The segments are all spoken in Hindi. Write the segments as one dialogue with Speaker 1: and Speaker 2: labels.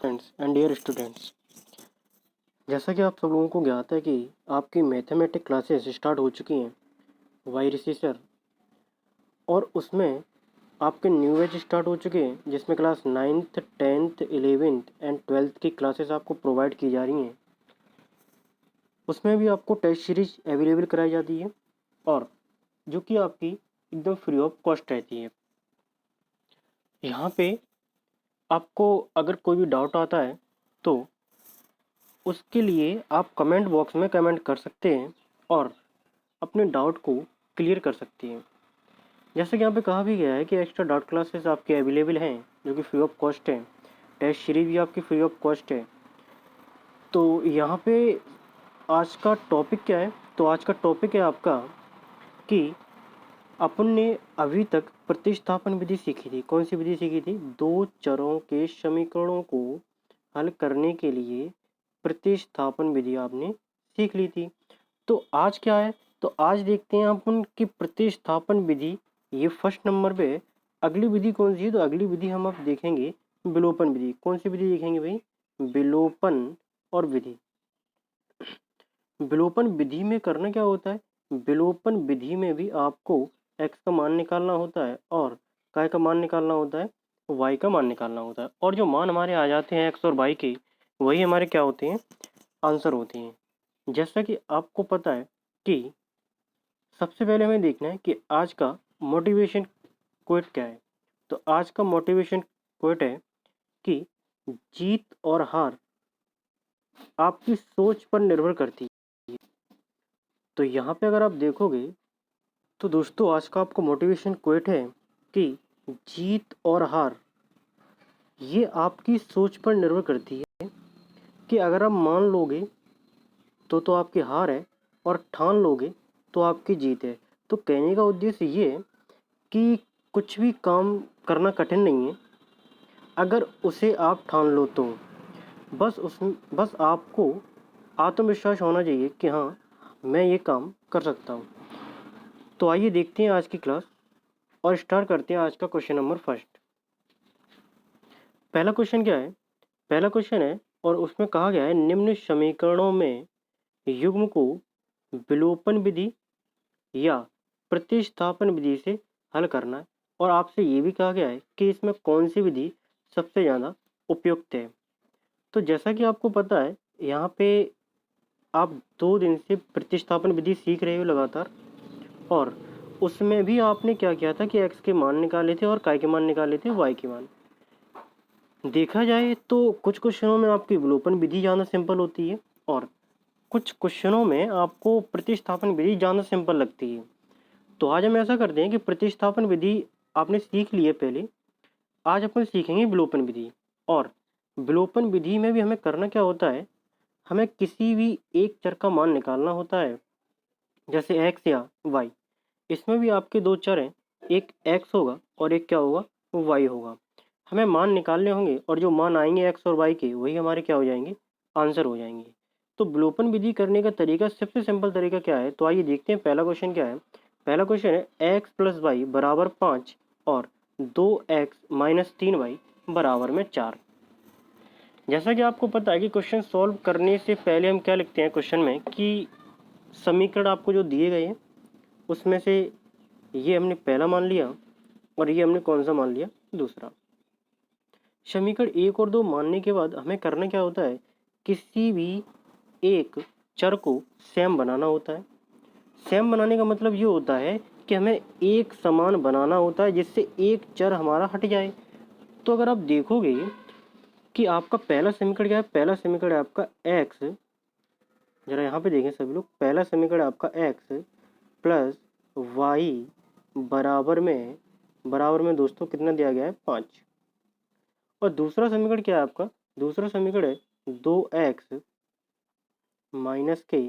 Speaker 1: फ्रेंड्स एंड डियर स्टूडेंट्स, जैसा कि आप सब लोगों को ज्ञात है कि आपकी मैथमेटिक क्लासेस स्टार्ट हो चुकी हैं वाई रिसीसर, और उसमें आपके न्यू बैच स्टार्ट हो चुके हैं जिसमें class 9th 10th 11th and 12th की क्लासेस आपको प्रोवाइड की जा रही हैं। उसमें भी आपको टेस्ट सीरीज अवेलेबल कराई जाती है और जो कि आपकी एकदम फ्री ऑफ कॉस्ट रहती है। यहाँ पे आपको अगर कोई भी डाउट आता है तो उसके लिए आप कमेंट बॉक्स में कमेंट कर सकते हैं और अपने डाउट को क्लियर कर सकती हैं। जैसे कि यहाँ पे कहा भी गया है कि एक्स्ट्रा डाउट क्लासेस आपके अवेलेबल हैं जो कि फ्री ऑफ कॉस्ट है। टेस्ट सीरीज भी आपकी फ्री ऑफ कॉस्ट है। तो यहाँ पे आज का टॉपिक क्या है? तो आज का टॉपिक है आपका कि अपन ने अभी तक प्रतिस्थापन विधि सीखी थी। कौन सी विधि सीखी थी? दो चरों के समीकरणों को हल करने के लिए प्रतिस्थापन विधि आपने सीख ली थी। तो आज क्या है? तो आज देखते हैं अपन की प्रतिस्थापन विधि, ये फर्स्ट नंबर पे। अगली विधि कौन सी है? तो अगली विधि हम अब देखेंगे विलोपन विधि। कौन सी विधि देखेंगे भाई? विलोपन और विधि। विलोपन विधि में करना क्या होता है? विलोपन विधि में भी आपको x का मान निकालना होता है और काय का मान निकालना होता है, y का मान निकालना होता है। और जो मान हमारे आ जाते हैं x और y के, वही हमारे क्या होते हैं? आंसर होते हैं। जैसा कि आपको पता है कि सबसे पहले हमें देखना है कि आज का मोटिवेशन क्वोट क्या है। तो आज का मोटिवेशन क्वोट है कि जीत और हार आपकी सोच पर निर्भर करती है। तो यहाँ पे अगर आप देखोगे तो दोस्तों आज का आपको मोटिवेशन क्वोट है कि जीत और हार ये आपकी सोच पर निर्भर करती है कि अगर आप मान लोगे तो आपकी हार है और ठान लोगे तो आपकी जीत है। तो कहने का उद्देश्य ये है कि कुछ भी काम करना कठिन नहीं है अगर उसे आप ठान लो तो। बस आपको आत्मविश्वास होना चाहिए कि हाँ, मैं ये काम कर सकता हूँ। तो आइए देखते हैं आज की क्लास और स्टार्ट करते हैं आज का क्वेश्चन नंबर फर्स्ट। पहला क्वेश्चन क्या है? पहला क्वेश्चन है और उसमें कहा गया है निम्न समीकरणों में युग्म को विलोपन विधि या प्रतिस्थापन विधि से हल करना है। और आपसे ये भी कहा गया है कि इसमें कौन सी विधि सबसे ज़्यादा उपयुक्त है। तो जैसा कि आपको पता है, यहाँ पे आप 2 दिन से प्रतिस्थापन विधि सीख रहे हो लगातार, और उसमें भी आपने क्या किया था कि x के मान निकाले थे और काय के मान निकाले थे, y के मान। देखा जाए तो कुछ क्वेश्चनों में आपकी विलोपन विधि ज़्यादा सिंपल होती है और कुछ क्वेश्चनों में आपको प्रतिस्थापन विधि ज़्यादा सिंपल लगती है। तो आज हम ऐसा करते हैं कि प्रतिस्थापन विधि आपने सीख ली है पहले, आज अपन सीखेंगे विलोपन विधि। और विलोपन विधि में भी हमें करना क्या होता है? हमें किसी भी एक चर का मान निकालना होता है, जैसे x या y। इसमें भी आपके दो चर हैं, एक x होगा और एक क्या होगा? y होगा। हमें मान निकालने होंगे और जो मान आएंगे x और y के, वही हमारे क्या हो जाएंगे? आंसर हो जाएंगे। तो विलोपन विधि करने का तरीका, सबसे सिंपल तरीका क्या है? तो आइए देखते हैं पहला क्वेश्चन क्या है। पहला क्वेश्चन है x प्लस वाई बराबर 5 और 2x माइनस 3y बराबर में 4। जैसा कि आपको पता है कि क्वेश्चन सॉल्व करने से पहले हम क्या लिखते हैं क्वेश्चन में कि समीकरण आपको जो दिए गए हैं उसमें से ये हमने पहला मान लिया और ये हमने कौन सा मान लिया? दूसरा। समीकरण 1 और 2 मानने के बाद हमें करना क्या होता है? किसी भी एक चर को सेम बनाना होता है। सेम बनाने का मतलब ये होता है कि हमें एक समान बनाना होता है जिससे एक चर हमारा हट जाए। तो अगर आप देखोगे कि आपका पहला समीकरण क्या है? पहला समीकरण है आपका x, जरा यहाँ पे देखें सभी लोग। पहला समीकरण आपका x प्लस वाई बराबर में दोस्तों कितना दिया गया है? 5। और दूसरा समीकरण क्या है आपका? दूसरा समीकरण है 2x माइनस के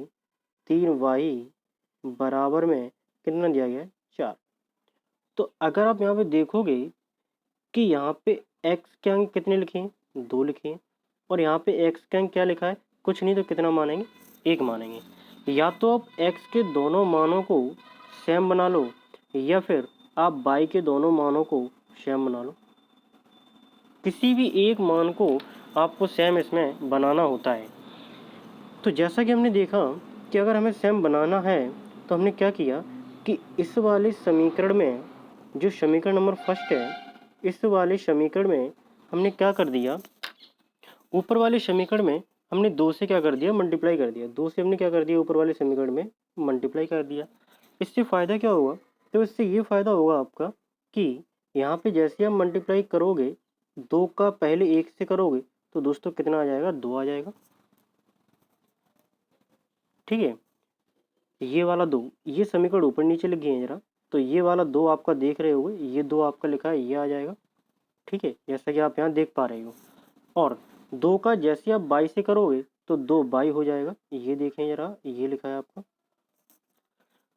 Speaker 1: 3y बराबर में कितना दिया गया है? 4। तो अगर आप यहाँ पे देखोगे कि यहाँ पे x के अंक कितने लिखे हैं? 2 लिखे हैं। और यहाँ पे x के अंक क्या लिखा है? कुछ नहीं, तो कितना मानेंगे? 1 मानेंगे। या तो आप x के दोनों मानों को सेम बना लो या फिर आप y के दोनों मानों को सेम बना लो। किसी भी एक मान को आपको सेम इसमें बनाना होता है। तो जैसा कि हमने देखा कि अगर हमें सेम बनाना है तो हमने क्या किया कि इस वाले समीकरण में, जो समीकरण नंबर फर्स्ट है, इस वाले समीकरण में हमने क्या कर दिया, ऊपर वाले समीकरण में हमने 2 से क्या कर दिया, मल्टीप्लाई कर दिया। 2 से हमने क्या कर दिया, ऊपर वाले समीकरण में मल्टीप्लाई कर दिया। इससे फ़ायदा क्या होगा, तो इससे ये फ़ायदा होगा आपका कि यहाँ पे जैसे आप मल्टीप्लाई करोगे 2 का पहले 1 से करोगे तो दोस्तों कितना आ जाएगा, 2 आ जाएगा। ठीक है, ये वाला 2, ये समीकरण ऊपर नीचे लिखे हैं जरा, तो ये वाला 2 आपका देख रहे होगे, ये 2 आपका लिखा है, ये आ जाएगा। ठीक है, जैसा कि आप यहाँ देख पा रहे हो। और 2 का जैसे आप 22 से करोगे तो 2 बाई हो जाएगा, ये देखें जरा, ये लिखा है आपका।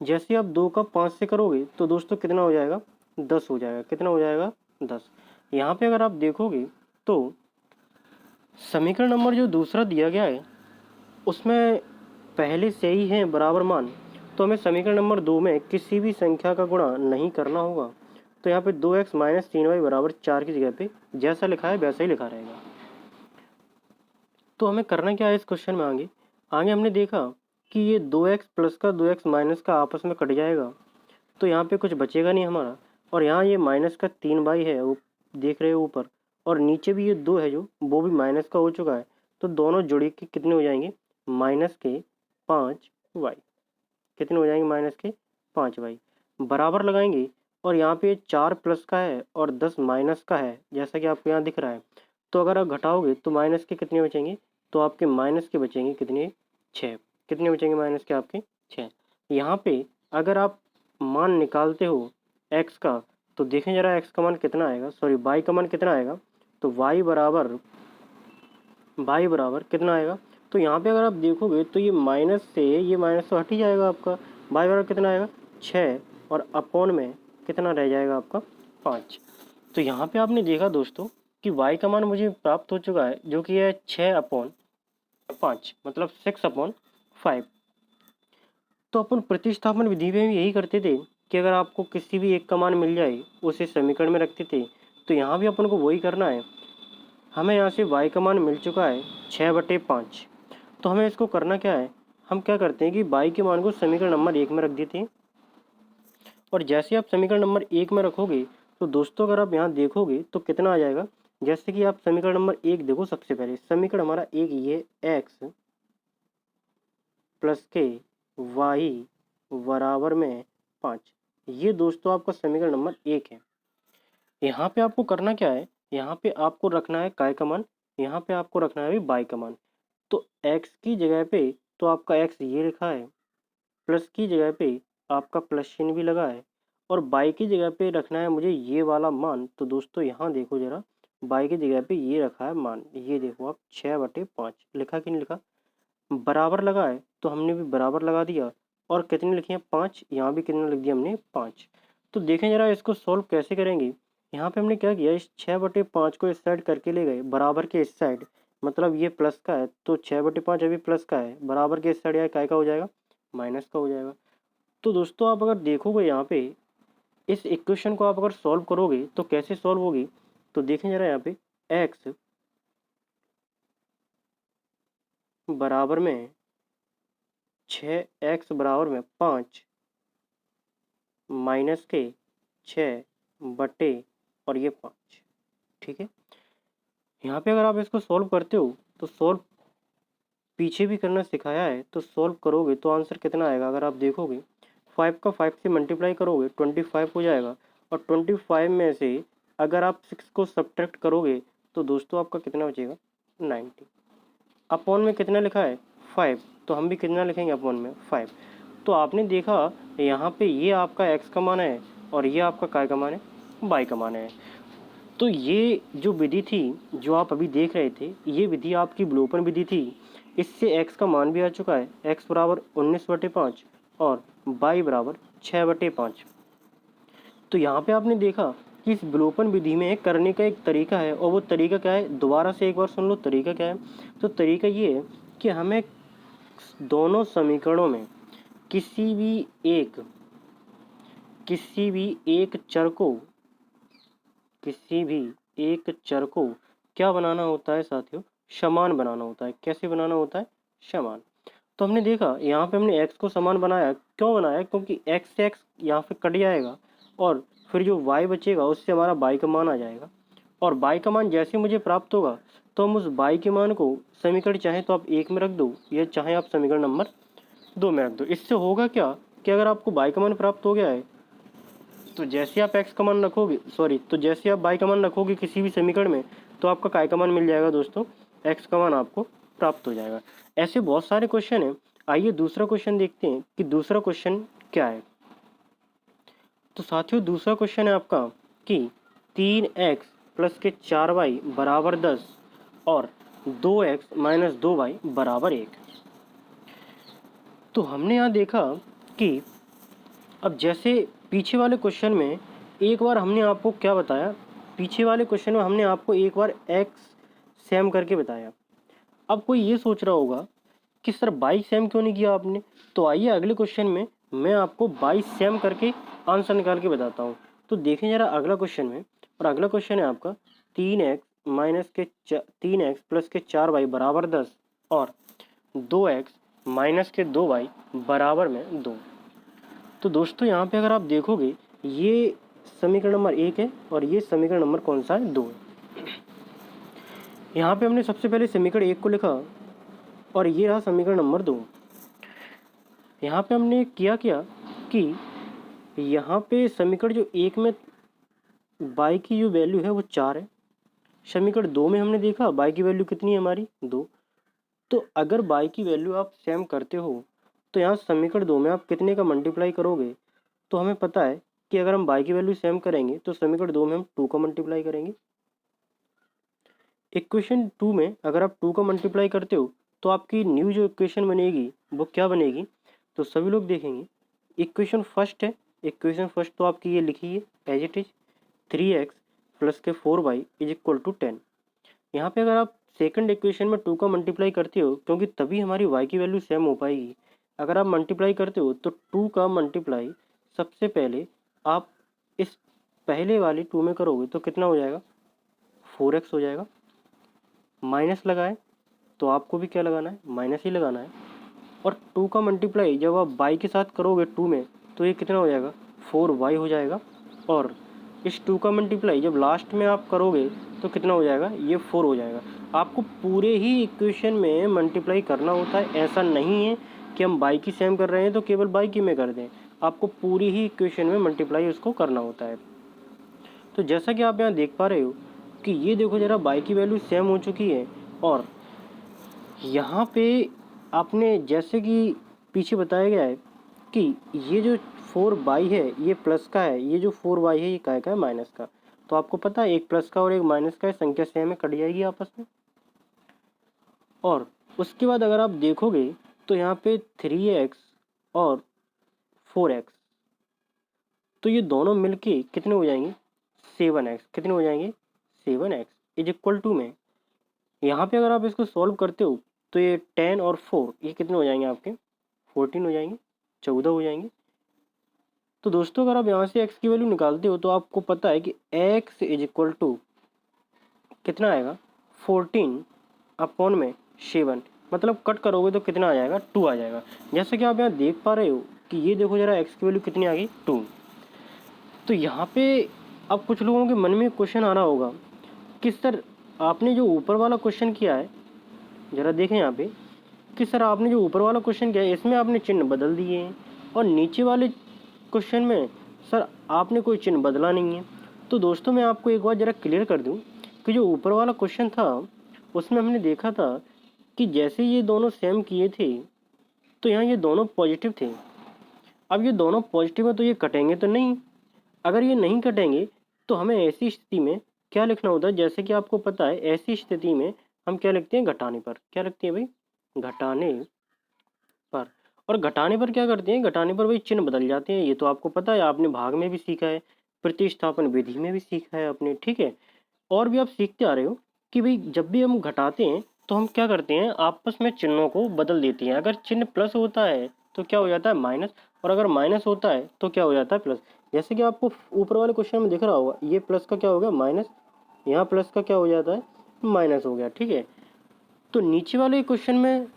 Speaker 1: जैसे आप 2 का 5 से करोगे तो दोस्तों कितना हो जाएगा, 10 हो जाएगा। कितना हो जाएगा, 10। यहाँ पे अगर आप देखोगे तो समीकरण नंबर जो दूसरा दिया गया है उसमें पहले से ही है बराबर मान, तो हमें समीकरण नंबर 2 में किसी भी संख्या का गुणा नहीं करना होगा। तो यहाँ पे 2x माइनस 3y बराबर 4 की जगह पे जैसा लिखा है वैसा ही लिखा रहेगा। तो हमें करना क्या है इस क्वेश्चन में, आगे आगे हमने देखा कि ये 2x प्लस का 2x माइनस का आपस में कट जाएगा, तो यहाँ पे कुछ बचेगा नहीं हमारा। और यहाँ ये माइनस का 3y है, वो देख रहे हो ऊपर, और नीचे भी ये 2 है जो वो भी माइनस का हो चुका है, तो दोनों जुड़े के कितने हो जाएंगे, माइनस के 5y। कितने हो जाएंगे, माइनस के 5y। बराबर लगाएंगे, और यहाँ पे 4 प्लस का है और 10 माइनस का है, जैसा कि आपको यहाँ दिख रहा है। तो अगर आप घटाओगे तो माइनस के कितने बचेंगे, तो आपके माइनस के बचेंगे कितने, 6। कितने बचेंगे माइनस के, आपके 6। यहाँ पे अगर आप मान निकालते हो x का, तो देखें जरा x का मान कितना आएगा, सॉरी y का मान कितना आएगा। तो y बराबर कितना आएगा, तो यहाँ पे अगर आप देखोगे तो ये माइनस से ये माइनस तो हट ही जाएगा आपका। y बराबर कितना आएगा, 6, और अपॉन में कितना रह जाएगा आपका, 5। तो यहाँ पे आपने देखा दोस्तों कि y का मान मुझे प्राप्त हो चुका है, जो कि है 6/5, मतलब 6/5। तो अपन प्रतिस्थापन विधि में भी यही करते थे कि अगर आपको किसी भी एक का मान मिल जाए उसे समीकरण में रखते थे। तो यहाँ भी अपन को वही करना है। हमें यहाँ से y का मान मिल चुका है 6/5। तो हमें इसको करना क्या है, हम क्या करते हैं कि y के मान को समीकरण नंबर 1 में रख देते हैं। और जैसे आप समीकरण नंबर 1 में रखोगे तो दोस्तों अगर आप यहाँ देखोगे तो कितना आ जाएगा, जैसे कि आप समीकरण नंबर 1 देखो। सबसे पहले समीकरण हमारा एक ये x प्लस के y बराबर में 5, ये दोस्तों आपका समीकरण नंबर 1 है। यहाँ पे आपको करना क्या है, यहाँ पे आपको रखना है काय का मान, यहाँ पे आपको रखना है भी y का मान। तो x की जगह पे तो आपका x ये लिखा है, प्लस की जगह पे आपका प्लस चिन्ह भी लगा है, और y की जगह पे रखना है मुझे ये वाला मान। तो दोस्तों यहाँ देखो जरा, y की जगह पे ये रखा है मान, ये देखो आप 6/5 लिखा कि नहीं लिखा। बराबर लगा है तो हमने भी बराबर लगा दिया, और कितने लिखे हैं, 5। यहाँ भी कितना लिख दिया हमने, 5। तो देखें जरा इसको सॉल्व कैसे करेंगे। यहाँ पे हमने क्या किया, इस 6/5 को इस साइड करके ले गए, बराबर के इस साइड, मतलब ये प्लस का है तो 6/5 अभी प्लस का है, बराबर के इस साइड या काय का हो जाएगा, माइनस का हो जाएगा। तो दोस्तों आप अगर देखोगे यहाँ पे इस इक्वेशन को आप अगर सॉल्व करोगे तो कैसे सॉल्व होगी, तो देखें जरा यहाँ पे x बराबर में 6x बराबर में 5 माइनस के 6 बटे और ये 5। ठीक है, यहाँ पे अगर आप इसको सॉल्व करते हो तो सॉल्व पीछे भी करना सिखाया है, तो सॉल्व करोगे तो आंसर कितना आएगा, अगर आप देखोगे 5 का 5 से मल्टीप्लाई करोगे 25 हो जाएगा, और 25 में से अगर आप 6 को सब्ट्रैक्ट करोगे तो दोस्तों आपका कितना बचेगा, 90। अपॉन में कितना लिखा है, 5, तो हम भी कितना लिखेंगे अपॉन में, 5। तो आपने देखा यहाँ पे ये आपका x का मान है और ये आपका काय का मान है, y का मान है। तो ये जो विधि थी जो आप अभी देख रहे थे, ये विधि आपकी विलोपन विधि थी। इससे x का मान भी आ चुका है, x बराबर 19/5 और y बराबर 6/5। तो यहाँ पे आपने देखा कि इस विलोपन विधि में करने का एक तरीका है, और वो तरीका क्या है, दोबारा से एक बार सुन लो तरीका क्या है। तो तरीका ये है कि हमें दोनों समीकरणों में किसी भी एक चर को क्या बनाना होता है साथियों, समान बनाना होता है। कैसे बनाना होता है, समान। तो हमने देखा यहाँ पे हमने x को समान बनाया, क्यों बनाया, क्योंकि x से x यहाँ पे कट जाएगा और फिर जो y बचेगा उससे हमारा y का मान आ जाएगा, और y का मान जैसे मुझे प्राप्त होगा तो हम उस y के मान को समीकरण चाहे तो आप 1 में रख दो या चाहे आप समीकरण नंबर 2 में रख दो। इससे होगा क्या कि अगर आपको y का मान प्राप्त हो गया है तो जैसे आप x का मान रखोगे, तो जैसे आप y का मान रखोगे किसी भी समीकरण में तो आपका काय का मान मिल जाएगा दोस्तों, x का मान आपको प्राप्त हो जाएगा। ऐसे बहुत सारे क्वेश्चन हैं। आइए दूसरा क्वेश्चन देखते हैं कि दूसरा क्वेश्चन क्या है। तो साथियों दूसरा क्वेश्चन है आपका कि 3x प्लस के 4y बराबर 10 और 2x माइनस 2y बराबर 1। तो हमने यहाँ देखा कि अब जैसे पीछे वाले क्वेश्चन में एक बार हमने आपको क्या बताया, पीछे वाले क्वेश्चन में हमने आपको एक बार x सेम करके बताया। अब कोई ये सोच रहा होगा कि सर बाई सेम क्यों नहीं किया आपने। तो आइए अगले क्वेश्चन में मैं आपको बाई सेम करके आंसर निकाल के बताता हूँ। तो देखें जरा अगला क्वेश्चन में, और अगला क्वेश्चन है आपका 3x प्लस के 4y बराबर 10 और 2x माइनस के 2y बराबर में 2। तो दोस्तों यहाँ पे अगर आप देखोगे ये समीकरण नंबर 1 है और ये समीकरण नंबर कौन सा है, 2 है। यहाँ पे हमने सबसे पहले समीकरण 1 को लिखा और ये रहा समीकरण नंबर 2। यहाँ पे हमने किया कि यहाँ पे समीकरण जो 1 में y की जो वैल्यू है वो 4 है, समीकरण 2 में हमने देखा y की वैल्यू कितनी है हमारी 2। तो अगर y की वैल्यू आप सेम करते हो तो यहाँ समीकरण 2 में आप कितने का मल्टीप्लाई करोगे, तो हमें पता है कि अगर हम y की वैल्यू सेम करेंगे तो समीकरण 2 में हम 2 का मल्टीप्लाई करेंगे। इक्वेशन 2 में अगर आप 2 का मल्टीप्लाई करते हो तो आपकी न्यू जो इक्वेशन बनेगी वो क्या बनेगी, तो सभी लोग देखेंगे। इक्वेशन फर्स्ट है, इक्वेशन फर्स्ट तो आपकी ये लिखी है as it is 3x plus के 4y इज इक्वल टू 10। यहाँ पे अगर आप सेकंड इक्वेशन में 2 का मल्टीप्लाई करते हो, क्योंकि तभी हमारी y की वैल्यू सेम हो पाएगी। अगर आप मल्टीप्लाई करते हो तो 2 का मल्टीप्लाई सबसे पहले आप इस पहले वाली 2 में करोगे तो कितना हो जाएगा, 4x हो जाएगा। माइनस लगाए तो आपको भी क्या लगाना है, माइनस ही लगाना है। और 2 का मल्टीप्लाई जब आप y के साथ करोगे 2 में तो ये कितना हो जाएगा, 4y हो जाएगा। और इस 2 का मल्टीप्लाई जब लास्ट में आप करोगे तो कितना हो जाएगा, ये 4 हो जाएगा। आपको पूरे ही इक्वेशन में मल्टीप्लाई करना होता है, ऐसा नहीं है कि हम y की सेम कर रहे हैं तो केवल y की में कर दें, आपको पूरी ही इक्वेशन में मल्टीप्लाई उसको करना होता है। तो जैसा कि आप यहाँ देख पा रहे हो कि ये देखो जरा y की वैल्यू सेम हो चुकी है, और यहाँ पे आपने जैसे कि पीछे बताया गया है कि ये जो 4y है ये प्लस का है, ये जो 4y है ये काय का है, माइनस का। तो आपको पता है एक प्लस का और एक माइनस का है, संख्या सेम है, कट जाएगी आपस में। और उसके बाद अगर आप देखोगे तो यहाँ पे 3x और 4x, तो ये दोनों मिलके कितने हो जाएंगे, 7x। कितने हो जाएंगे, 7x इज इक्वल टू में यहाँ पे अगर आप इसको सॉल्व करते हो तो ये 10 और 4 ये कितने हो जाएंगे आपके, 14 हो जाएंगे, 14 हो जाएंगे। तो दोस्तों अगर आप यहाँ से x की वैल्यू निकालते हो तो आपको पता है कि x इज इक्वल टू कितना आएगा, 14 अपॉन में 7, मतलब कट करोगे तो कितना आ जाएगा, 2 आ जाएगा। जैसे कि आप यहाँ देख पा रहे हो कि ये देखो जरा x की वैल्यू कितनी आ गई, 2। तो यहाँ पे अब कुछ लोगों के मन में क्वेश्चन आ रहा होगा कि सर आपने जो ऊपर वाला क्वेश्चन किया है, ज़रा देखें यहाँ पे कि सर आपने जो ऊपर वाला क्वेश्चन किया है इसमें आपने चिन्ह बदल दिए हैं और नीचे वाले क्वेश्चन में सर आपने कोई चिन्ह बदला नहीं है। तो दोस्तों मैं आपको एक बार ज़रा क्लियर कर दूं कि जो ऊपर वाला क्वेश्चन था उसमें हमने देखा था कि जैसे ये दोनों सेम किए थे तो यहाँ ये दोनों पॉजिटिव थे। अब ये दोनों पॉजिटिव है तो ये कटेंगे तो नहीं, अगर ये नहीं कटेंगे तो हमें ऐसी स्थिति में क्या लिखना होता है, जैसे कि आपको पता है ऐसी स्थिति में हम क्या लिखते हैं, घटाने पर। क्या लिखते हैं भाई, घटाने पर। और घटाने पर क्या करते हैं, घटाने पर भाई चिन्ह बदल जाते हैं। ये तो आपको पता है, आपने भाग में भी सीखा है, प्रतिस्थापन विधि में भी सीखा है आपने, ठीक है। और भी आप सीखते आ रहे हो कि भाई जब भी हम घटाते हैं तो हम क्या करते हैं, आपस में चिन्हों को बदल देते हैं। अगर चिन्ह प्लस होता है तो क्या हो जाता है, माइनस, और अगर माइनस होता है तो क्या हो जाता है, प्लस। जैसे कि आपको ऊपर वाले क्वेश्चन में दिख रहा होगा, ये प्लस का क्या हो गया, माइनस, यहाँ प्लस का क्या हो जाता है, माइनस हो गया। ठीक है, तो नीचे वाले क्वेश्चन में,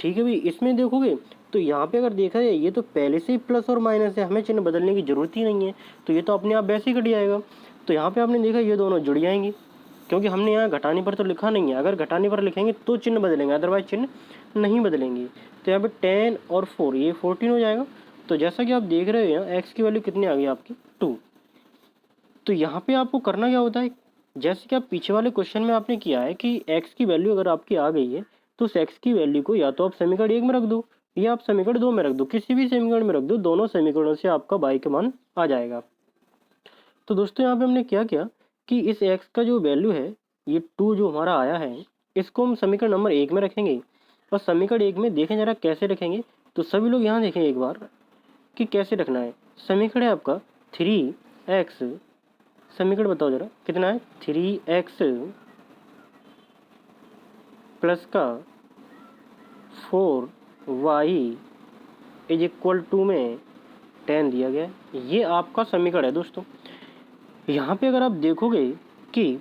Speaker 1: ठीक है भाई, इसमें देखोगे तो यहाँ पे अगर देखा जाए ये तो पहले से ही प्लस और माइनस है, हमें चिन्ह बदलने की जरूरत ही नहीं है, तो ये तो अपने आप वैसे ही कट जाएगा। तो यहाँ पे आपने देखा ये दोनों जुड़ जाएंगे, क्योंकि हमने यहाँ घटाने पर तो लिखा नहीं है, अगर घटाने पर लिखेंगे तो चिन्ह बदलेंगे, अदरवाइज चिन्ह नहीं बदलेंगे। तो यहाँ पे 10 और 4 ये 14 हो जाएगा। तो जैसा कि आप देख रहे हो यहाँ एक्स की वैल्यू कितनी आ गई आपकी 2। तो यहाँ पे आपको करना क्या होता है, जैसे कि आप पीछे वाले क्वेश्चन में आपने किया है कि एक्स की वैल्यू अगर आपकी आ गई है तो उस एक्स की वैल्यू को या तो आप समीकरण 1 में रख दो या आप समीकरण 2 में रख दो, किसी भी समीकरण में रख दो, दोनों समीकरणों से आपका y का मान आ जाएगा। तो दोस्तों यहाँ पे हमने क्या किया कि इस x का जो वैल्यू है ये 2 जो हमारा आया है, इसको हम समीकरण नंबर 1 में रखेंगे। और समीकरण 1 में देखें जरा कैसे रखेंगे, तो सभी लोग यहाँ देखें एक बार कि कैसे रखना है। समीकरण है आपका 3x, समीकरण बताओ जरा कितना है, 3x प्लस का 4y इज इक्वल टू में 10 दिया गया है। ये आपका समीकरण है दोस्तों। यहाँ पे अगर आप देखोगे कि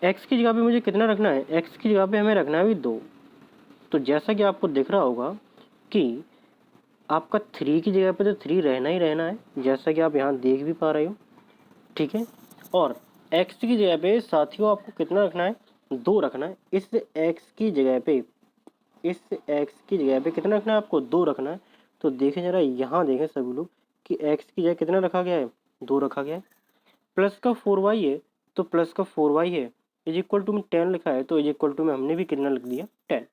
Speaker 1: x की जगह पे मुझे कितना रखना है, x की जगह पे हमें रखना है भी 2। तो जैसा कि आपको दिख रहा होगा कि आपका 3 की जगह पे तो 3 रहना ही रहना है, जैसा कि आप यहाँ देख भी पा रहे हो। ठीक है, और x की जगह पे साथियों आपको कितना रखना है, 2 रखना है। इस x की जगह पे कितना रखना है आपको, 2 रखना है। तो देखें जरा यहाँ देखें सभी लोग कि x की जगह कितना रखा गया है, 2 रखा गया है। प्लस का 4y है तो प्लस का 4y है, इज इक्वल टू में 10 लिखा है तो इज इक्वल टू में हमने भी कितना लिख दिया 10।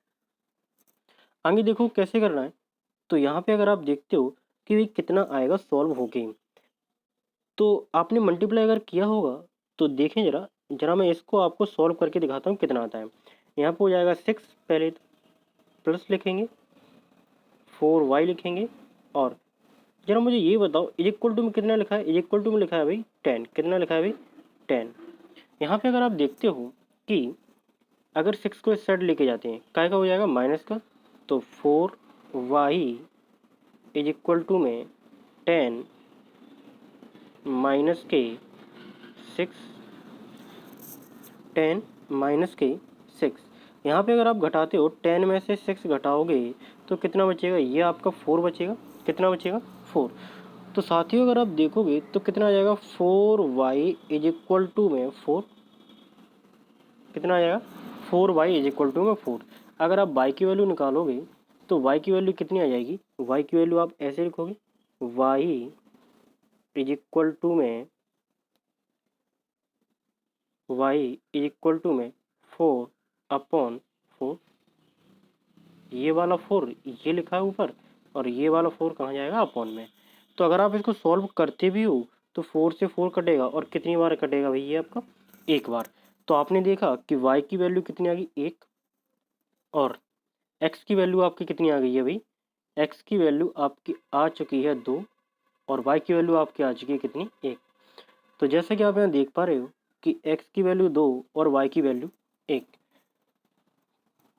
Speaker 1: आगे देखो कैसे करना है। तो यहाँ पे अगर आप देखते हो कि भाई कितना आएगा सॉल्व होके, तो आपने मल्टीप्लाई अगर किया होगा तो देखें जरा मैं इसको आपको सॉल्व करके दिखाता हूँ कितना आता है। यहाँ पे हो जाएगा 6, पहले प्लस लिखेंगे, 4y लिखेंगे, और जरा मुझे ये बताओ इज इक्वल टू में कितना लिखा है, इज इक्वल टू में लिखा है भाई 10। कितना लिखा है भाई 10। यहाँ पे अगर आप देखते हो कि अगर 6 को इस साइड लेके जाते हैं काय का हो जाएगा माइनस का, तो 4y इज इक्वल टू में 10 माइनस के 6, 10 माइनस के 6। यहाँ पे अगर आप घटाते हो 10 में से 6 घटाओगे तो कितना बचेगा, ये आपका 4 बचेगा। कितना बचेगा 4। तो साथियों अगर आप देखोगे तो कितना आ जाएगा 4y इज इक्वल टू में 4, कितना आ जाएगा 4y इज इक्वल टू में 4। अगर आप y की वैल्यू निकालोगे तो y की वैल्यू कितनी आ जाएगी, y की वैल्यू आप ऐसे लिखोगे y इज इक्वल टू में 4 अपॉन 4। ये वाला 4 ये लिखा है ऊपर और ये वाला 4 कहाँ जाएगा अपॉन में। तो अगर आप इसको सॉल्व करते भी हो तो 4 से 4 कटेगा और कितनी बार कटेगा भाई, ये आपका एक बार। तो आपने देखा कि y की वैल्यू कितनी आ गई 1, और x की वैल्यू आपकी कितनी आ गई है भाई, x की वैल्यू आपकी आ चुकी है 2 और y की वैल्यू आपकी आ चुकी है कितनी 1। तो जैसा कि आप यहाँ देख पा रहे हो कि x की वैल्यू 2 और y की वैल्यू 1।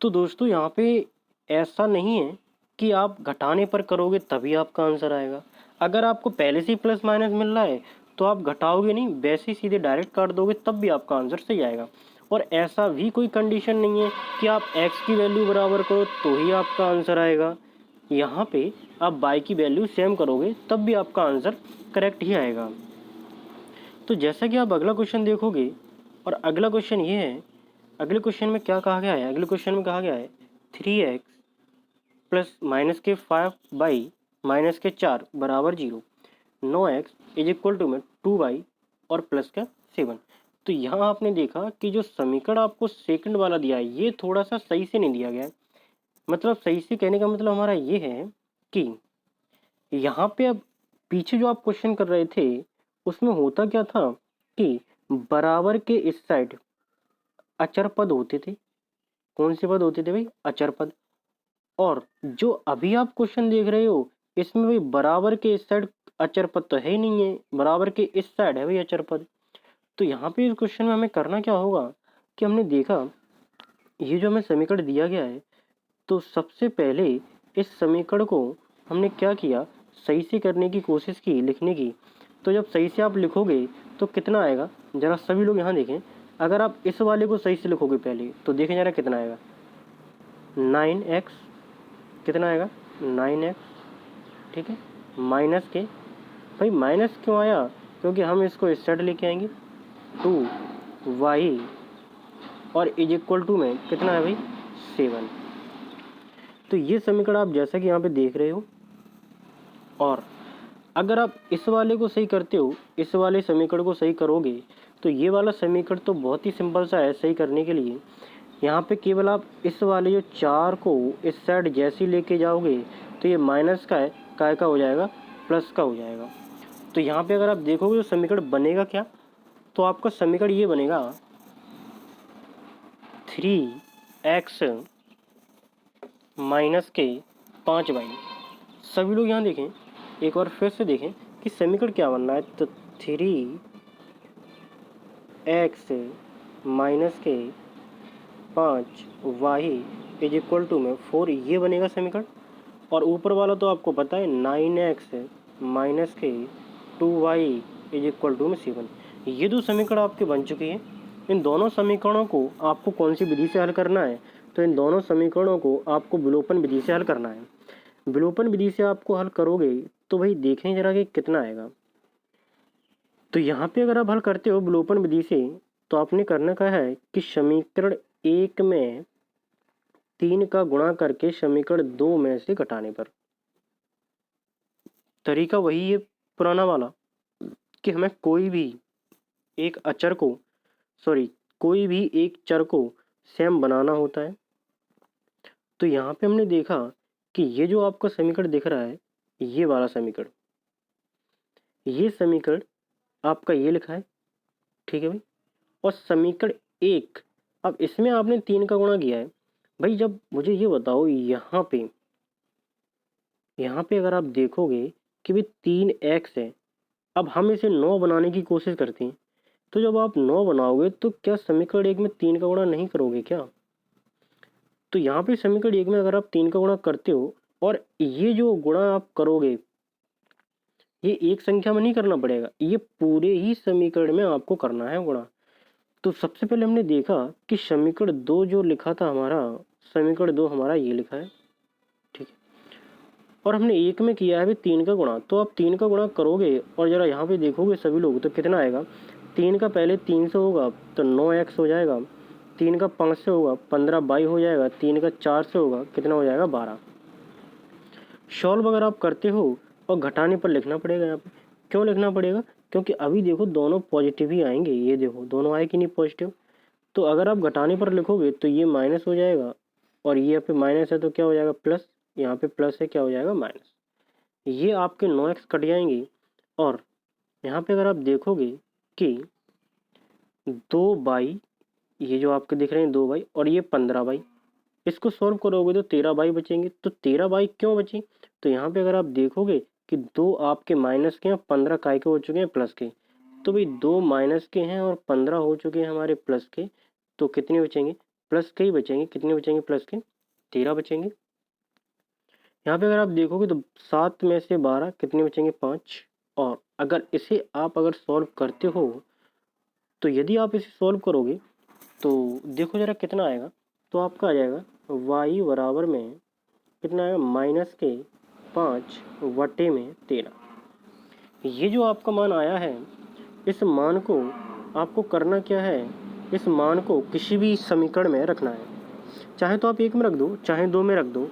Speaker 1: तो दोस्तों यहाँ पे ऐसा नहीं है कि आप घटाने पर करोगे तभी आपका आंसर आएगा। अगर आपको पहले से ही प्लस माइनस मिल रहा है तो आप घटाओगे नहीं, वैसे ही सीधे डायरेक्ट काट दोगे तब भी आपका आंसर सही आएगा। और ऐसा भी कोई कंडीशन नहीं है कि आप x की वैल्यू बराबर करो तो ही आपका आंसर आएगा। यहाँ पे आप y की वैल्यू सेम करोगे तब भी आपका आंसर करेक्ट ही आएगा। तो जैसा कि आप अगला क्वेश्चन देखोगे, और अगला क्वेश्चन ये है, अगले क्वेश्चन में क्या कहा गया है, अगले क्वेश्चन में कहा गया है 3x प्लस माइनस के 5 बाई माइनस के 4 बराबर 0, 9x इज इक्वल टू में 2y और प्लस का 7। तो यहाँ आपने देखा कि जो समीकरण आपको सेकंड वाला दिया है ये थोड़ा सा सही से नहीं दिया गया है। मतलब सही से कहने का मतलब हमारा ये है कि यहाँ पे अब पीछे जो आप क्वेश्चन कर रहे थे उसमें होता क्या था कि बराबर के इस साइड अचर पद होते थे। कौन से पद होते थे भाई, अचर पद। और जो अभी आप क्वेश्चन देख रहे हो इसमें भाई बराबर के इस साइड अचर पद तो है ही नहीं है, बराबर के इस साइड है भाई अचर पद। तो यहाँ पे इस क्वेश्चन में हमें करना क्या होगा कि हमने देखा ये जो हमें समीकरण दिया गया है, तो सबसे पहले इस समीकरण को हमने क्या किया, सही से करने की कोशिश की लिखने की। तो जब सही से आप लिखोगे तो कितना आएगा जरा सभी लोग यहाँ देखें, अगर आप इस वाले को सही से लिखोगे पहले तो देखें जरा कितना आएगा, 9x, कितना आएगा 9x, ठीक है, माइनस के, भाई माइनस क्यों आया, क्योंकि हम इसको इस साइड लेके आएंगे, 2y और इज इक्वल टू में कितना है भाई 7। तो ये समीकरण आप जैसा कि यहाँ पे देख रहे हो, और अगर आप इस वाले को सही करते हो, इस वाले समीकरण को सही करोगे तो ये वाला समीकरण तो बहुत ही सिंपल सा है सही करने के लिए। यहाँ पे केवल आप इस वाले जो 4 को इस साइड जैसे ही लेके जाओगे तो ये माइनस का है, काय का हो जाएगा, प्लस का हो जाएगा। तो यहाँ पे अगर आप देखोगे तो समीकरण बनेगा क्या, तो आपका समीकरण ये बनेगा 3x माइनस के 5y। सभी लोग यहाँ देखें, एक बार फिर से देखें कि समीकरण क्या बनना है, तो 3x माइनस के 5y इज इक्वल टू में 4, ये बनेगा समीकरण। और ऊपर वाला तो आपको पता है 9x माइनस के 2y इज इक्वल टू में 7। ये दो समीकरण आपके बन चुके हैं। इन दोनों समीकरणों को आपको कौन सी विधि से हल करना है, तो इन दोनों समीकरणों को आपको विलोपन विधि से हल करना है। विलोपन विधि से आपको हल करोगे तो भाई देखें जरा कि कितना आएगा। तो यहाँ पे अगर आप हल करते हो विलोपन विधि से तो आपने करना क्या है कि समीकरण 1 में 3 का गुणा करके समीकरण 2 में से घटाने पर। तरीका वही है पुराना वाला कि हमें कोई भी एक अचर को कोई भी एक चर को सेम बनाना होता है। तो यहाँ पे हमने देखा कि ये जो आपका समीकरण दिख रहा है, ये वाला समीकरण, ये समीकरण आपका ये लिखा है, ठीक है भाई। और समीकरण 1, अब इसमें आपने 3 का गुणा किया है। भाई जब मुझे ये बताओ यहाँ पे अगर आप देखोगे कि भाई 3x है, अब हम इसे 9 बनाने की कोशिश करते हैं, तो जब आप 9 बनाओगे तो क्या समीकरण 1 में 3 का गुणा नहीं करोगे क्या? तो यहाँ पे समीकरण 1 में अगर आप 3 का गुणा करते हो और ये जो गुणा आप करोगे ये एक संख्या में नहीं करना पड़ेगा, ये पूरे ही समीकरण में आपको करना है गुणा। तो सबसे पहले हमने देखा कि समीकरण 2 जो लिखा था हमारा, समीकरण 2 हमारा ये लिखा है, ठीक है। और हमने 1 में किया है भी 3 का गुणा, तो आप 3 का गुणा करोगे और जरा यहाँ पे देखोगे सभी लोग तो कितना आएगा। 3 का पहले 3 से होगा तो 9x हो जाएगा, 3 का 5 से होगा 15y हो जाएगा, 3 का 4 से होगा कितना हो जाएगा 12। सॉल्व अगर आप करते हो और घटाने पर लिखना पड़ेगा। यहाँ पे क्यों लिखना पड़ेगा, क्योंकि अभी देखो दोनों पॉजिटिव ही आएंगे, ये देखो दोनों आए कि नहीं पॉजिटिव। तो अगर आप घटाने पर लिखोगे तो ये माइनस हो जाएगा और ये यहाँ पे माइनस है तो क्या हो जाएगा प्लस, यहाँ पे प्लस है क्या हो जाएगा माइनस। ये आपके 9x कट जाएंगे और यहाँ पे अगर आप देखोगे कि 2y, ये जो आपके दिख रहे हैं 2y और ये 15y, इसको सॉल्व करोगे तो 13y बचेंगे। तो 13y क्यों बचे, तो यहाँ पे अगर आप देखोगे कि 2 आपके माइनस के हैं, 15 काय के हो चुके हैं प्लस के, तो भाई 2 माइनस के हैं और 15 हो चुके हैं हमारे प्लस के, तो कितने बचेंगे प्लस के ही बचेंगे। कितने बचेंगे प्लस के 13 बचेंगे। यहाँ पे अगर आप देखोगे तो 7 में से 12 कितने बचेंगे 5। और अगर इसे आप अगर सॉल्व करते हो तो यदि आप इसे सॉल्व करोगे तो देखो जरा कितना आएगा, तो आपका आ जाएगा y बराबर में कितना आएगा माइनस के 5 बटे में 13। ये जो आपका मान आया है, इस मान को आपको करना क्या है, इस मान को किसी भी समीकरण में रखना है, चाहे तो आप 1 में रख दो चाहे 2 में रख दो।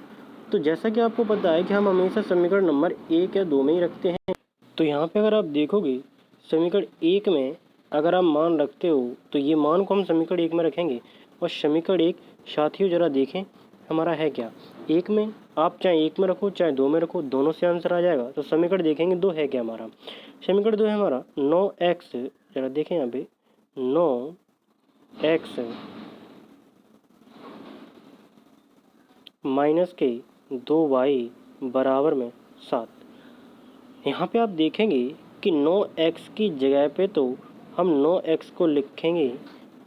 Speaker 1: तो जैसा कि आपको पता है कि हम हमेशा समीकरण नंबर 1 या 2 में ही रखते हैं। तो यहाँ पे अगर आप देखोगे समीकरण 1 में अगर आप मान रखते हो तो ये मान को हम समीकरण 1 में रखेंगे। और समीकरण 1 साथियों जरा देखें हमारा है क्या, 1 में आप चाहे 1 में रखो चाहे 2 में रखो, दोनों से आंसर आ जाएगा। तो समीकरण देखेंगे 2 है क्या हमारा, समीकरण 2 है हमारा 9x, जरा देखें यहाँ पे 9x माइनस के 2y बराबर में 7। यहाँ पे आप देखेंगे कि 9x की जगह पे तो हम 9x को लिखेंगे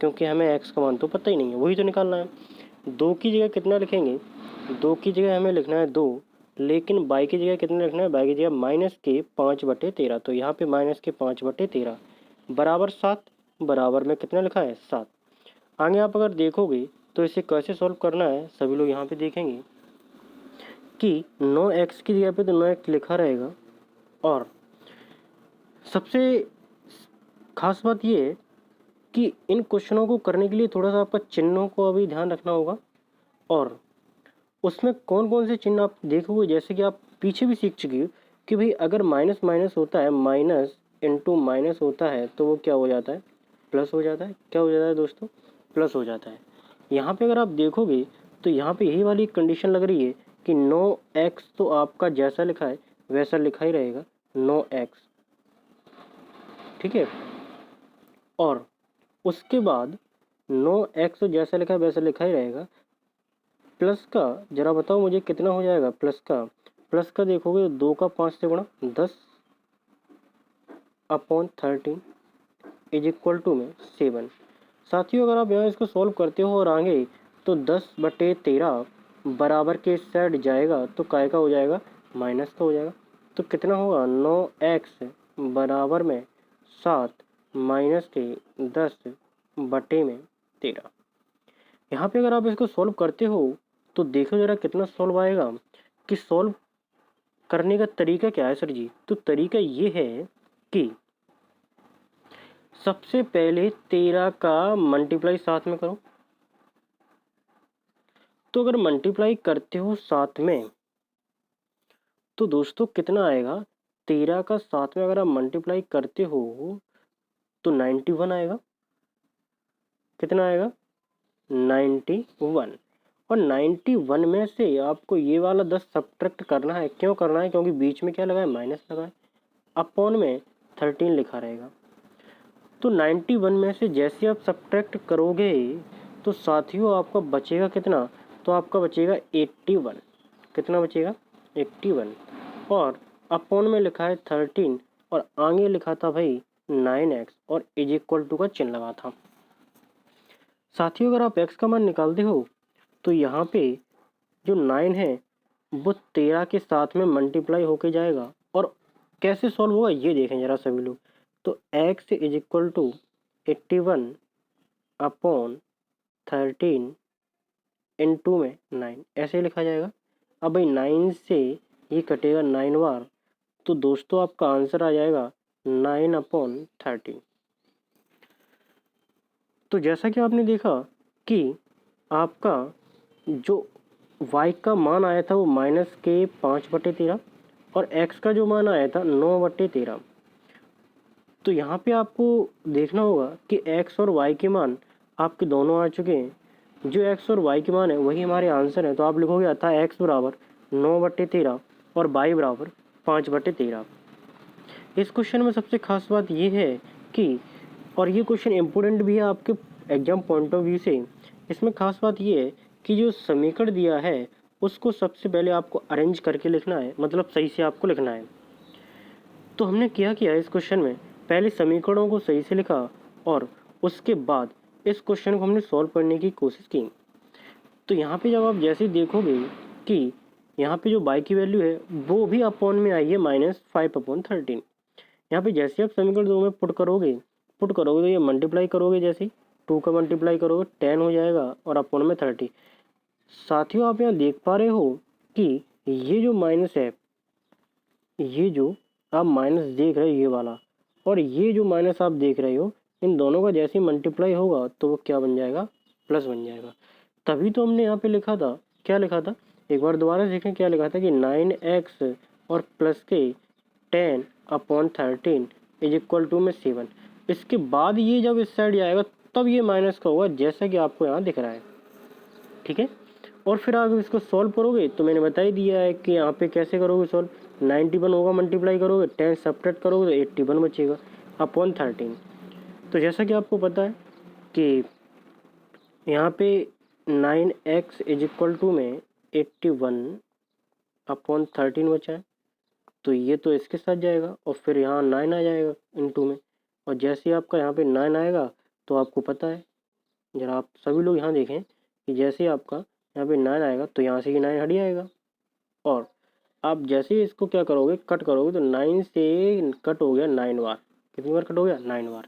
Speaker 1: क्योंकि हमें x का मान तो पता ही नहीं है, वही तो निकालना है। 2 की जगह कितना लिखेंगे, 2 की जगह हमें लिखना है 2, लेकिन y की जगह कितना लिखना है, y की जगह माइनस के 5 बटे 13। तो यहाँ पे माइनस के 5 बटे 13 बराबर 7। बराबर में कितना लिखा है 7। आगे आप अगर देखोगे तो इसे कैसे सॉल्व करना है सभी लोग यहाँ पे देखेंगे कि 9x की जगह पे तो 9x लिखा रहेगा। और सबसे खास बात ये है कि इन क्वेश्चनों को करने के लिए थोड़ा सा आपका चिन्हों को अभी ध्यान रखना होगा। और उसमें कौन कौन से चिन्ह आप देखोगे, जैसे कि आप पीछे भी सीख चुकी हो कि भाई अगर माइनस माइनस होता है, माइनस इंटू माइनस होता है तो वो क्या हो जाता है, प्लस हो जाता है। क्या हो जाता है दोस्तों, प्लस हो जाता है। यहाँ पे अगर आप देखोगे तो यहाँ पे यही वाली कंडीशन लग रही है कि 9x तो आपका जैसा लिखा है वैसा लिखा ही रहेगा 9x, ठीक है। और उसके बाद 9x तो जैसा लिखा है वैसा लिखा ही रहेगा। प्लस का जरा बताओ मुझे कितना हो जाएगा प्लस का देखोगे 2 का 5 से गुणा 10 अपॉन 13 इज इक्वल टू में 7। साथियों अगर आप यहाँ इसको सॉल्व करते हो और आगे तो 10/13 बराबर के इस साइड जाएगा तो काय का हो जाएगा, माइनस का हो जाएगा। तो कितना होगा 9x बराबर में 7 माइनस के 10/13। यहाँ पे अगर आप इसको सॉल्व करते हो तो देखो जरा कितना सॉल्व आएगा। कि सॉल्व करने का तरीका क्या है सर जी, तो तरीका ये है कि सबसे पहले 13 का मल्टीप्लाई साथ में करो। तो अगर मल्टीप्लाई करते हो साथ में तो दोस्तों कितना आएगा, 13 का साथ में अगर आप मल्टीप्लाई करते हो तो 91 आएगा। कितना आएगा 91। और 91 में से आपको ये वाला 10 सब्ट्रैक्ट करना है। क्यों करना है, क्योंकि बीच में क्या लगा है, माइनस लगा है। अपॉन में 13 लिखा रहेगा। तो 91 में से जैसे आप सब्ट्रैक्ट करोगे तो साथियों आपका बचेगा कितना, तो आपका बचेगा 81। कितना बचेगा 81। और अपॉन में लिखा है 13 और आगे लिखा था भाई 9x और इज इक्वल टू का चिन्ह लगा था। साथियों अगर आप x का मान निकालते हो तो यहाँ पे जो 9 है वो 13 के साथ में मल्टीप्लाई होके जाएगा। और कैसे सॉल्व होगा ये देखें जरा सभी लोग। तो x is equal to 81 upon 13 into में 9 ऐसे लिखा जाएगा। अब भाई 9 से ये कटेगा 9 बार, तो दोस्तों आपका आंसर आ जाएगा 9/13। तो जैसा कि आपने देखा कि आपका जो y का मान आया था वो माइनस के 5/13 और x का जो मान आया था 9/13। तो यहाँ पे आपको देखना होगा कि x और y के मान आपके दोनों आ चुके हैं। जो x और y के मान है वही हमारे आंसर है। तो आप लिखोगे अतः x बराबर 9/13 और y बराबर 5/13। इस क्वेश्चन में सबसे खास बात ये है कि, और ये क्वेश्चन इम्पोर्टेंट भी है आपके एग्जाम पॉइंट ऑफ व्यू से, इसमें खास बात ये है कि जो समीकरण दिया है उसको सबसे पहले आपको अरेंज करके लिखना है, मतलब सही से आपको लिखना है। तो हमने क्या किया इस क्वेश्चन में, पहले समीकरणों को सही से लिखा और उसके बाद इस क्वेश्चन को हमने सॉल्व करने की कोशिश की। तो यहाँ पे जब आप जैसे देखोगे कि यहाँ पे जो y की वैल्यू है वो भी अपॉन में आई है -5/13। यहाँ पे जैसे आप समीकरण 2 में पुट करोगे तो ये मल्टीप्लाई करोगे, जैसे 2 का मल्टीप्लाई करोगे 10 हो जाएगा और अपॉन में 30। साथियों आप यहाँ देख पा रहे हो कि ये जो माइनस है, ये जो आप माइनस देख रहे हो ये वाला, और ये जो माइनस आप देख रहे हो, इन दोनों का जैसे मल्टीप्लाई होगा तो वो क्या बन जाएगा, प्लस बन जाएगा। तभी तो हमने यहाँ पे लिखा था, क्या लिखा था, एक बार दोबारा देखें क्या लिखा था कि 9x और प्लस के 10/13 इज इक्वल टू में 7। इसके बाद ये जब इस साइड जाएगा तब ये माइनस का होगा, जैसा कि आपको यहाँ दिख रहा है, ठीक है। और फिर आप इसको सॉल्व करोगे तो मैंने बता ही दिया है कि यहाँ पे कैसे करोगे सॉल्व। 91 होगा, मल्टीप्लाई करोगे, 10 सब्ट्रैक्ट करोगे तो 81 बचेगा अपॉन 13। तो जैसा कि आपको पता है कि यहाँ पे 9x इज इक्वल टू में 81/13 बचा है, तो ये तो इसके साथ जाएगा और फिर यहाँ 9 आ जाएगा इनटू में। और जैसे ही आपका यहाँ पे 9 आएगा तो आपको पता है, जरा आप सभी लोग यहाँ देखें कि जैसे ही आपका यहाँ पे 9 आएगा तो यहाँ से ही 9 हट जाएगा। और आप जैसे ही इसको क्या करोगे, कट करोगे, तो 9 से कट हो गया 9 बार। कितनी बार कट हो गया, 9 बार।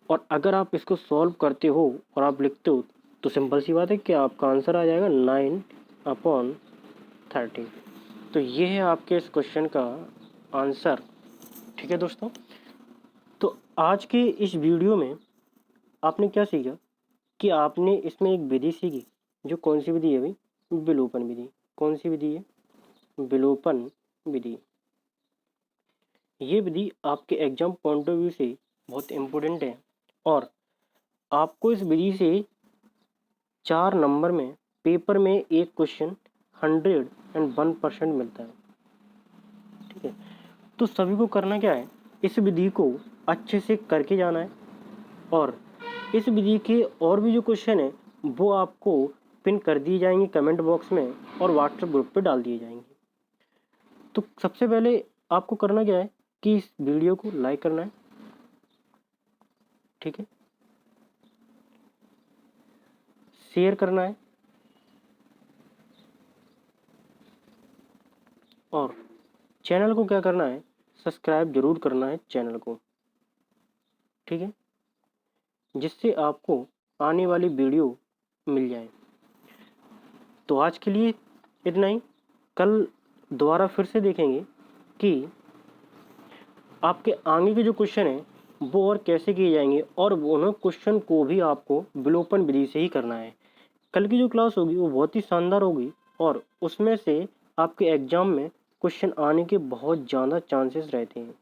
Speaker 1: और अगर आप इसको सॉल्व करते हो और आप लिखते हो तो सिंपल सी बात है कि आपका आंसर आ जाएगा 9/30। तो ये है आपके इस क्वेश्चन का आंसर। ठीक है दोस्तों, तो आज के इस वीडियो में आपने क्या सीखा कि आपने इसमें एक विधि सीखी, जो कौन सी विधि है भाई? विलोपन विधि। कौन सी विधि है? विलोपन विधि। ये विधि आपके एग्जाम पॉइंट ऑफ व्यू से बहुत इम्पोर्टेंट है और आपको इस विधि से 4 नंबर में पेपर में एक क्वेश्चन 101% मिलता है। ठीक है, तो सभी को करना क्या है, इस विधि को अच्छे से करके जाना है और इस विधि के और भी जो क्वेश्चन है वो आपको पिन कर दिए जाएंगे कमेंट बॉक्स में और व्हाट्सएप ग्रुप पे डाल दिए जाएंगे। तो सबसे पहले आपको करना क्या है कि इस वीडियो को लाइक करना है। ठीक है, शेयर करना है और चैनल को क्या करना है, सब्सक्राइब जरूर करना है चैनल को। ठीक है, जिससे आपको आने वाली वीडियो मिल जाए। तो आज के लिए इतना ही। कल दोबारा फिर से देखेंगे कि आपके आगे के जो क्वेश्चन हैं वो और कैसे किए जाएंगे और उन्हें क्वेश्चन को भी आपको विलोपन विधि से ही करना है। कल की जो क्लास होगी वो बहुत ही शानदार होगी और उसमें से आपके एग्जाम में क्वेश्चन आने के बहुत ज़्यादा चांसेस रहते हैं।